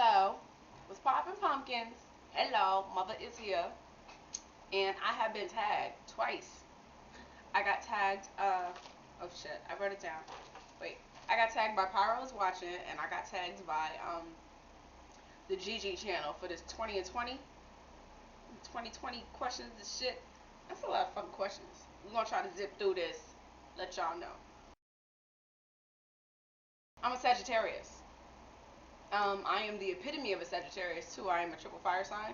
So, what's poppin' pumpkins? Hello, mother is here. And I have been tagged twice. I got tagged, oh shit, I wrote it down. Wait. I got tagged by Pyro's Watching, and I got tagged by, the GG channel for this 2020 questions and shit. That's a lot of fucking questions. We're gonna try to zip through this, let y'all know. I'm a Sagittarius. I am the epitome of a Sagittarius too. I am a triple fire sign.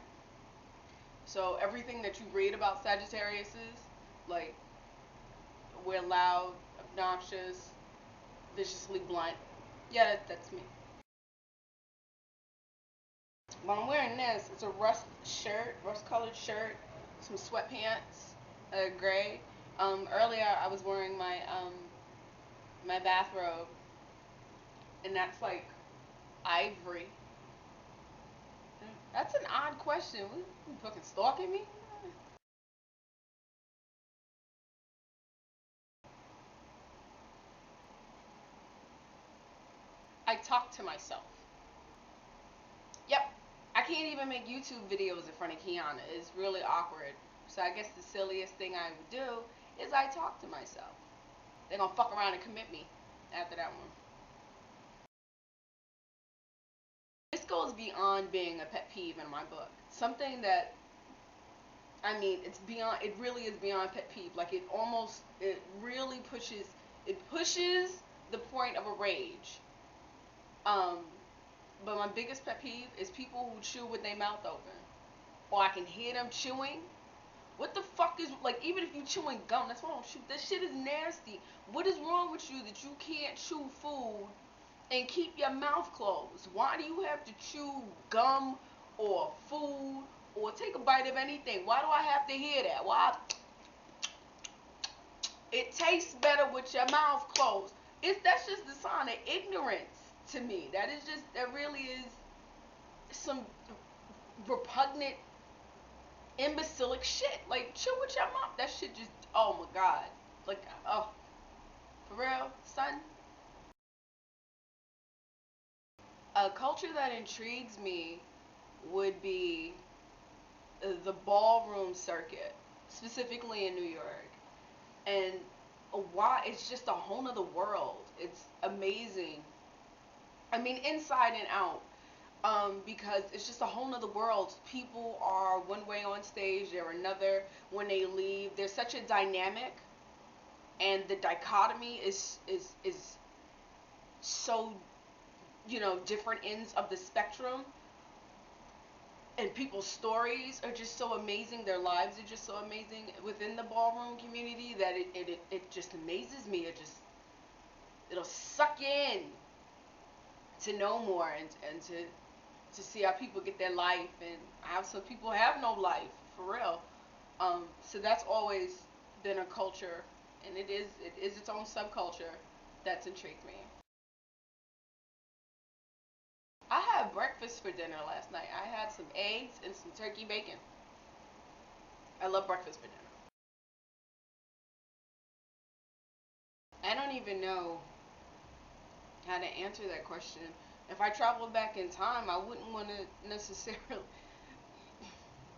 So everything that you read about Sagittarius is, like, we're loud, obnoxious, viciously blunt. Yeah, that's me. Well, I'm wearing this. It's a rust colored shirt, some sweatpants, gray. Earlier I was wearing my bathrobe, and that's like ivory. That's an odd question. You fucking stalking me? I talk to myself. Yep. I can't even make YouTube videos in front of Kiana. It's really awkward. So I guess the silliest thing I would do is I talk to myself. They're gonna fuck around and commit me after that one. This goes beyond being a pet peeve in my book. Something that, I mean, it's beyond, it really is beyond pet peeve. Like, it really pushes the point of a rage. Um, but my biggest pet peeve is people who chew with their mouth open. Or I can hear them chewing. What the fuck is, like, even if you chewing gum, that's why I don't chew. That shit is nasty. What is wrong with you that you can't chew food and keep your mouth closed? Why do you have to chew gum or food or take a bite of anything? Why do I have to hear that? Why? It tastes better with your mouth closed. That's just the sign of ignorance to me. That really is some repugnant, imbecilic shit. Like, chill with your mouth. That shit just, oh my god. Like, oh, for real, son? A culture that intrigues me would be the ballroom circuit, specifically in New York. And why? It's just a whole nother world. It's amazing. I mean, inside and out. Because it's just a whole nother world. People are one way on stage, they're another when they leave. There's such a dynamic, and the dichotomy is so, different ends of the spectrum, and people's stories are just so amazing. Their lives are just so amazing within the ballroom community that it just amazes me. It'll suck you in to know more, and to see how people get their life, and how some people have no life for real. So that's always been a culture, and it is its own subculture that's intrigued me. I had breakfast for dinner last night. I had some eggs and some turkey bacon. I love breakfast for dinner. I don't even know how to answer that question. If I traveled back in time, I wouldn't want to necessarily.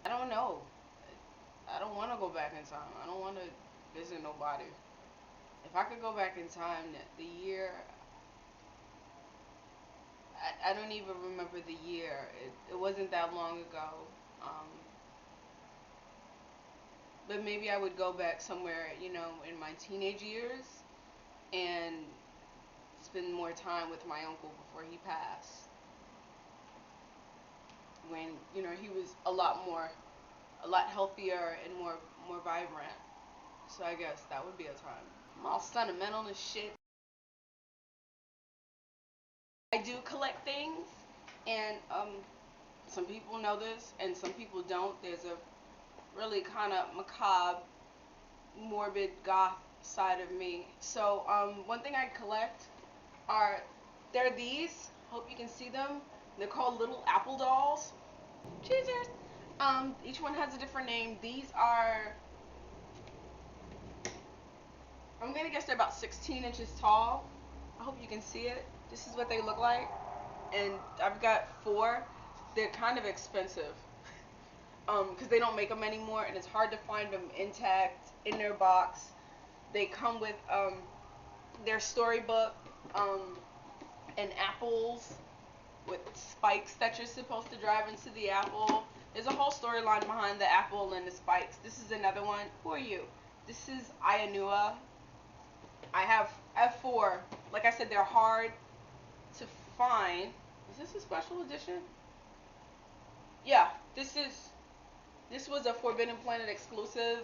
I don't know. I don't want to go back in time. I don't want to visit nobody. If I could go back in time, the year, I don't even remember the year. It wasn't that long ago. Um, but maybe I would go back somewhere, in my teenage years, and spend more time with my uncle before he passed. When, he was a lot healthier and more vibrant. So I guess that would be a time. I'm all sentimental and shit. I do collect things, and some people know this, and some people don't. There's a really kind of macabre, morbid, goth side of me. So one thing I collect are they're these. Hope you can see them. They're called little apple dolls. Cheers. Each one has a different name. These are, I'm gonna guess they're about 16 inches tall. I hope you can see it. This is what they look like. and I've got 4. They're kind of expensive, because they don't make them anymore, and it's hard to find them intact in their box. They come with their storybook, and apples with spikes that you're supposed to drive into the apple. There's a whole storyline behind the apple and the spikes. This is another one. Who are you? This is Ianua. I have F4. Like I said, they're hard to find. Is this a special edition? Yeah, this was a Forbidden Planet exclusive,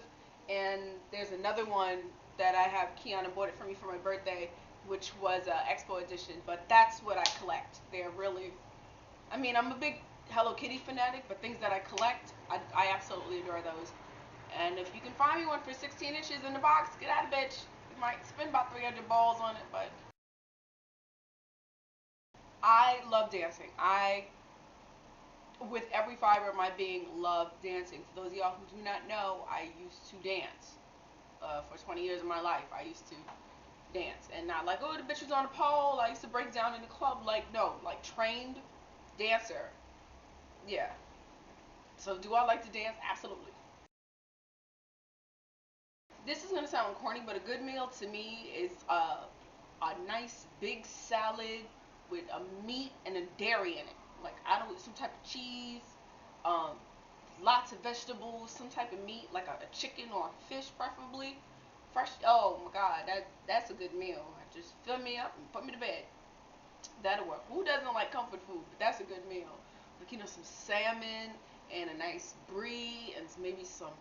and there's another one that I have. Kiana bought it for me for my birthday, which was a Expo edition. But that's what I collect. They're really, I mean, I'm a big Hello Kitty fanatic, but things that I collect, I absolutely adore those. And if you can find me one for 16 inches in the box, get out of bitch. You might spend about 300 balls on it, but I love dancing. With every fiber of my being, love dancing. For those of y'all who do not know, I used to dance. For 20 years of my life, I used to dance. And not like, oh, the bitch was on a pole, I used to break down in the club. Like, no, like trained dancer. Yeah. So do I like to dance? Absolutely. This is gonna sound corny, but a good meal to me is a nice big salad with a meat and a dairy in it. Like, I don't, some type of cheese, um, lots of vegetables, some type of meat, like a chicken or a fish, preferably fresh. Oh my God, that's a good meal. Just fill me up and put me to bed. That'll work. Who doesn't like comfort food? But that's a good meal. Like, some salmon and a nice brie and maybe some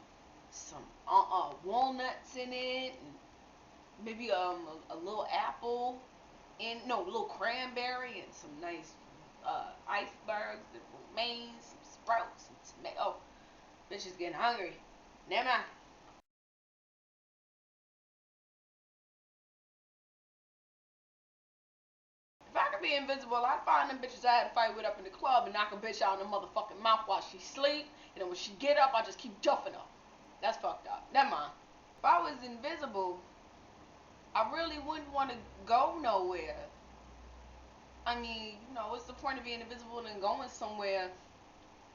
walnuts in it, and maybe a little apple, and no, a little cranberry, and some nice icebergs, the romaine, some sprouts, and tomato. Oh, bitch is getting hungry. Never mind. If I could be invisible, I'd find them bitches I had to fight with up in the club and knock a bitch out in the motherfucking mouth while she sleep. And then when she get up, I just keep duffing her. That's fucked up. Never mind. If I was invisible, I really wouldn't want to go nowhere. I mean, what's the point of being invisible and going somewhere?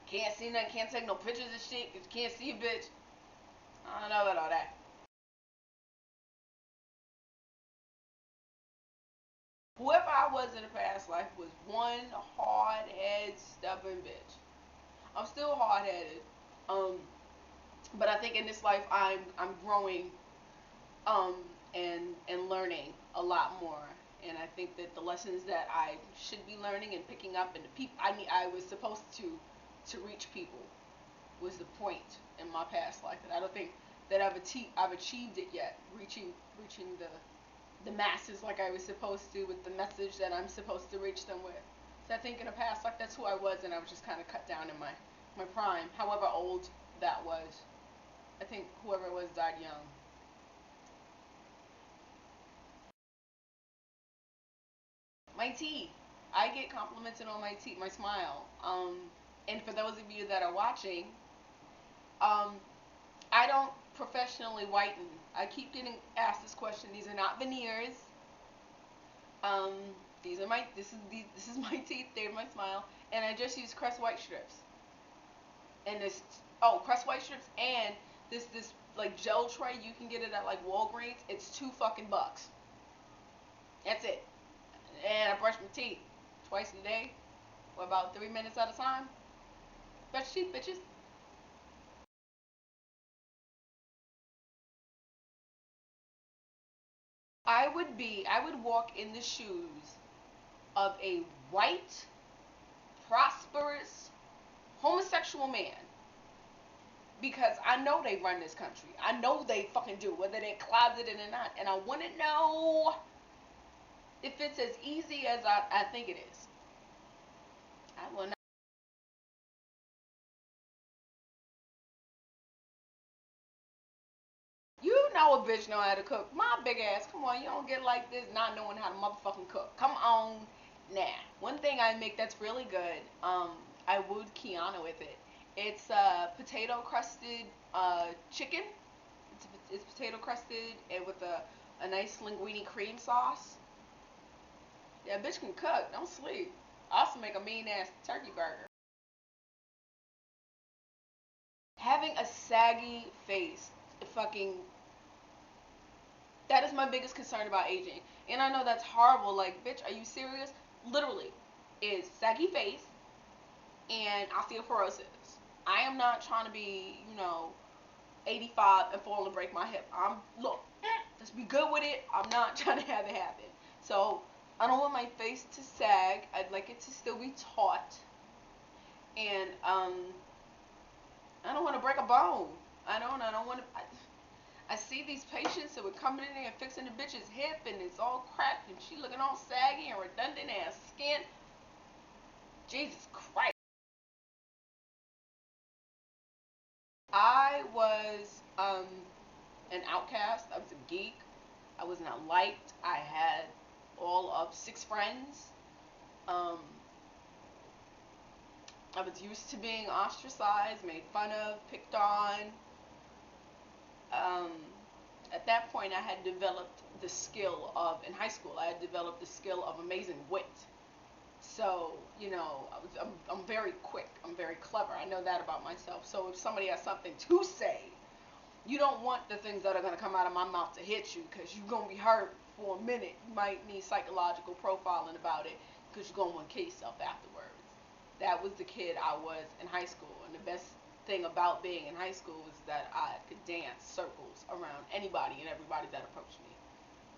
Can't see nothing, can't take no pictures of shit, cause you can't see a bitch. I don't know about all that. Whoever I was in a past life was one hard-headed, stubborn bitch. I'm still hard-headed, um, but I think in this life I'm growing, um, and learning a lot more. And I think that the lessons that I should be learning and picking up, and the people I was supposed to reach people, was the point in my past life. And I don't think that I've achieved it yet, reaching the masses like I was supposed to, with the message that I'm supposed to reach them with. So I think in the past, like, that's who I was, and I was just kind of cut down in my prime, however old that was. I think whoever it was died young. My teeth. I get complimented on my teeth, my smile. And for those of you that are watching, um, I don't professionally whiten. I keep getting asked this question. These are not veneers. Um, this is my teeth. They're my smile, and I just use Crest white strips. And Crest white strips, and this like gel tray, you can get it at like Walgreens. It's $2 fucking. That's it. And I brush my teeth twice a day for about 3 minutes at a time. Brush your teeth, bitches. I would walk in the shoes of a white, prosperous, homosexual man, because I know they run this country. I know they fucking do, whether they're closeted or not. And I want to know if it's as easy as I think it is. I will not. You know a bitch know how to cook. My big ass, come on, you don't get like this not knowing how to motherfucking cook. Come on. Nah. One thing I make that's really good, I wooed Kiana with it. It's potato crusted chicken. It's potato crusted and with a nice linguine cream sauce. Yeah, bitch can cook. Don't sleep. I also make a mean ass turkey burger. Having a saggy face, fucking, that is my biggest concern about aging. And I know that's horrible. Like, bitch, are you serious? Literally, is saggy face and osteoporosis. I am not trying to be, 85 and fall and break my hip. Look, let's be good with it. I'm not trying to have it happen. So I don't want my face to sag. I'd like it to still be taut. And I don't want to break a bone. I don't want to. I see these patients that were coming in there and fixing the bitch's hip, and it's all cracked, and she looking all saggy and redundant ass skin. Jesus Christ. I was an outcast. I was a geek. I was not liked. I had all of 6 friends. Um, I was used to being ostracized, made fun of, picked on. Um, at that point, I had developed the skill of, in high school, I had developed the skill of amazing wit. So, I'm very quick. I'm very clever. I know that about myself. So if somebody has something to say, you don't want the things that are going to come out of my mouth to hit you, because you're going to be hurt for a minute. You might need psychological profiling about it, because you're going to want to kill yourself afterwards. That was the kid I was in high school. And the best thing about being in high school was that I could dance circles around anybody and everybody that approached me.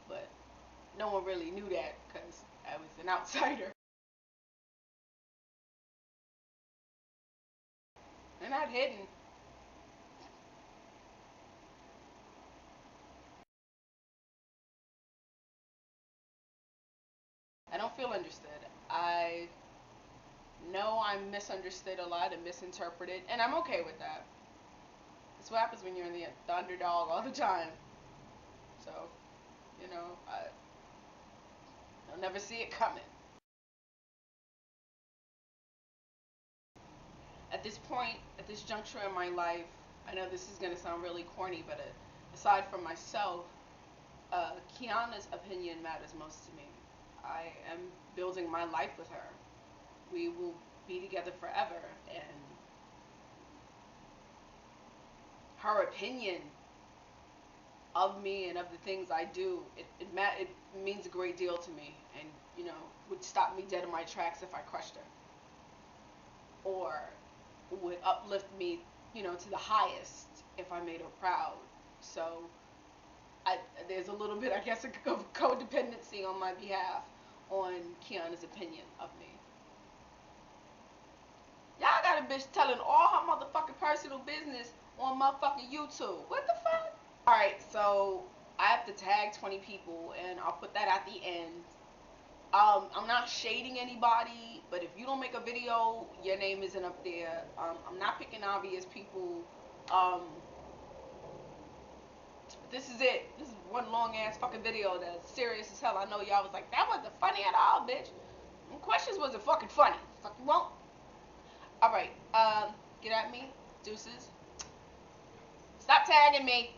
But no one really knew that, because I was an outsider. And not hidden. I don't feel understood. I know I'm misunderstood a lot and misinterpreted, and I'm okay with that. It's what happens when you're in the underdog all the time. So, I'll never see it coming. At this point, at this juncture in my life, I know this is going to sound really corny, but aside from myself, Kiana's opinion matters most to me. I am building my life with her. We will be together forever, and her opinion of me and of the things I do, it means a great deal to me, and would stop me dead in my tracks if I crushed her, or would uplift me, to the highest if I made her proud. So there's a little bit, I guess, of codependency on my behalf on Kiana's opinion of me. Y'all got a bitch telling all her motherfucking personal business on motherfucking YouTube. What the fuck? Alright, so I have to tag 20 people, and I'll put that at the end. I'm not shading anybody, but if you don't make a video, your name isn't up there. I'm not picking obvious people. This is it. This is one long ass fucking video that's serious as hell. I know y'all was like, that wasn't funny at all, bitch. Them questions wasn't fucking funny. Fuck you won't. Alright, get at me. Deuces. Stop tagging me.